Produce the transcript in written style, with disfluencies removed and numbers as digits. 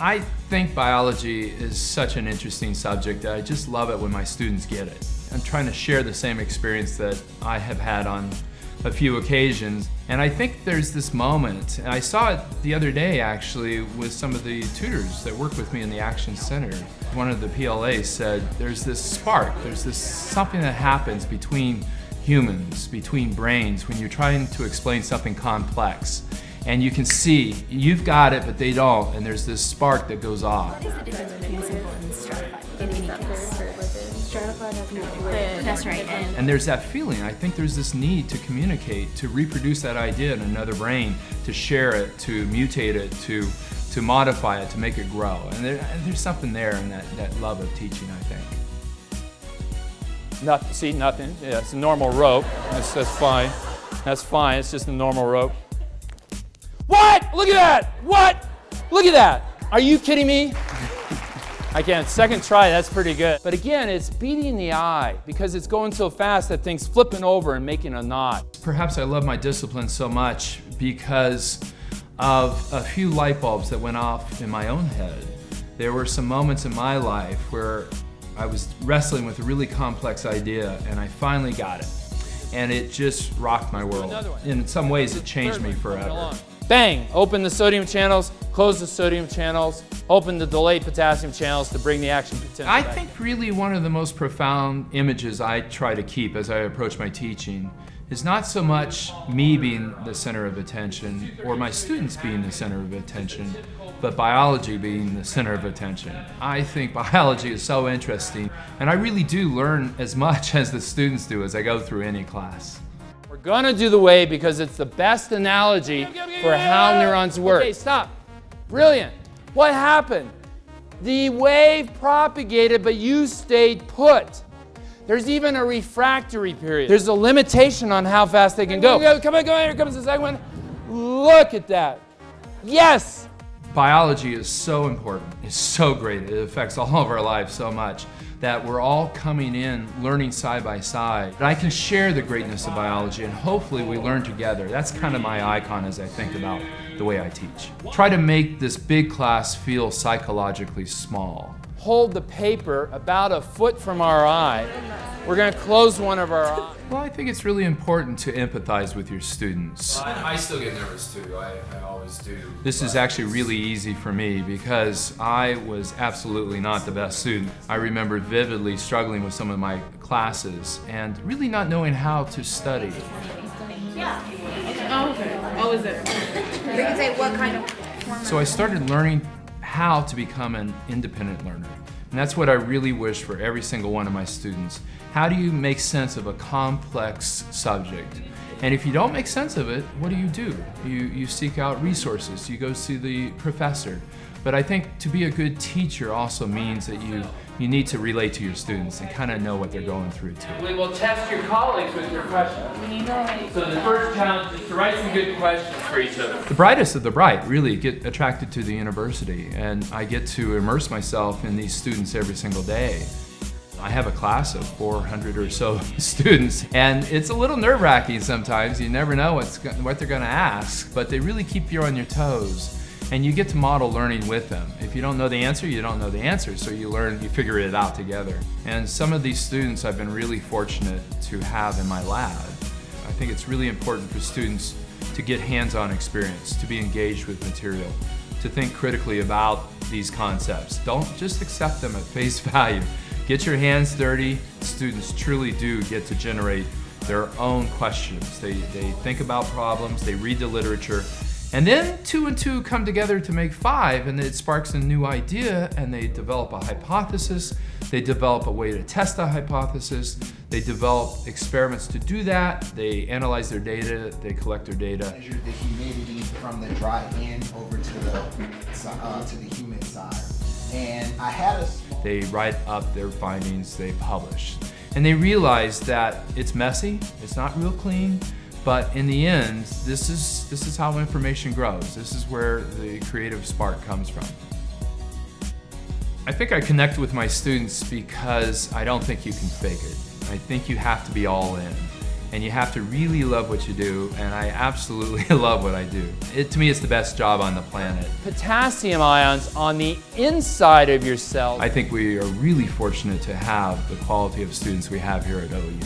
I think biology is such an interesting subject that I just love it when my students get it. I'm trying to share the same experience that I have had on a few occasions. And I think there's this moment, and I saw it the other day actually with some of the tutors that work with me in the Action Center. One of the PLAs said there's this spark, there's this something that happens between humans, between brains when you're trying to explain something complex. And you can see, you've got it, but they don't, and there's this spark that goes off. What is the difference between simple and stratified in any case? Stratified has more to it. That's right. And there's that feeling, I think there's this need to communicate, to reproduce that idea in another brain, to share it, to mutate it, to modify it, to make it grow. And there's something there in that love of teaching, I think. See, nothing. Yeah, it's a normal rope. That's fine. That's fine. It's just a normal rope. What? Look at that! What? Look at that! Are you kidding me? I can't. Second try, that's pretty good. But again, it's beating the eye because it's going so fast that thing's flipping over and making a knot. Perhaps I love my discipline so much because of a few light bulbs that went off in my own head. There were some moments in my life where I was wrestling with a really complex idea and I finally got it. And it just rocked my world. In some ways, it changed me forever. Bang! Open the sodium channels, close the sodium channels, open the delayed potassium channels to bring the action potential I back. think really one of the most profound images I try to keep as I approach my teaching is not so much me being the center of attention or my students being the center of attention, but biology being the center of attention. I think biology is so interesting, and I really do learn as much as the students do as I go through any class. We're gonna do the wave because it's the best analogy for how neurons work. Okay, stop. Brilliant. What happened? The wave propagated, but you stayed put. There's even a refractory period. There's a limitation on how fast they can go. Come on, here comes the second one. Look at that. Yes! Biology is so important, it's so great, it affects all of our lives so much that we're all coming in learning side by side. I can share the greatness of biology and hopefully we learn together. That's kind of my icon as I think about the way I teach. Try to make this big class feel psychologically small. Hold the paper about a foot from our eye. We're going to close one of our eyes. Well, I think it's really important to empathize with your students. I still get nervous too, I always do. This is actually really easy for me because I was absolutely not the best student. I remember vividly struggling with some of my classes and really not knowing how to study. Yeah. Oh, okay. Oh, is it? We can say what kind of format. So I started learning how to become an independent learner. And that's what I really wish for every single one of my students. How do you make sense of a complex subject? And if you don't make sense of it, what do? You seek out resources, you go see the professor. But I think to be a good teacher also means that you need to relate to your students and kind of know what they're going through too. We will test your colleagues with your questions. So the first challenge is to write some good questions for each other. The brightest of the bright really get attracted to the university, and I get to immerse myself in these students every single day. I have a class of 400 or so students, and it's a little nerve-wracking sometimes. You never know what they're going to ask, but they really keep you on your toes. And you get to model learning with them. If you don't know the answer, you don't know the answer, so you learn, you figure it out together. And some of these students I've been really fortunate to have in my lab. I think it's really important for students to get hands-on experience, to be engaged with material, to think critically about these concepts. Don't just accept them at face value. Get your hands dirty. Students truly do get to generate their own questions. They think about problems, they read the literature, and then 2 and 2 come together to make 5, and it sparks a new idea, and they develop a hypothesis, they develop a way to test the hypothesis, they develop experiments to do that, they analyze their data, they collect their data. Measure the humidity from the dry end over to the humid side. And I had They write up their findings, they publish. And they realize that it's messy, it's not real clean, but in the end, this is how information grows. This is where the creative spark comes from. I think I connect with my students because I don't think you can fake it. I think you have to be all in. and you have to really love what you do, and I absolutely love what I do. To me, it's the best job on the planet. Potassium ions on the inside of your cells. I think we are really fortunate to have the quality of students we have here at OU.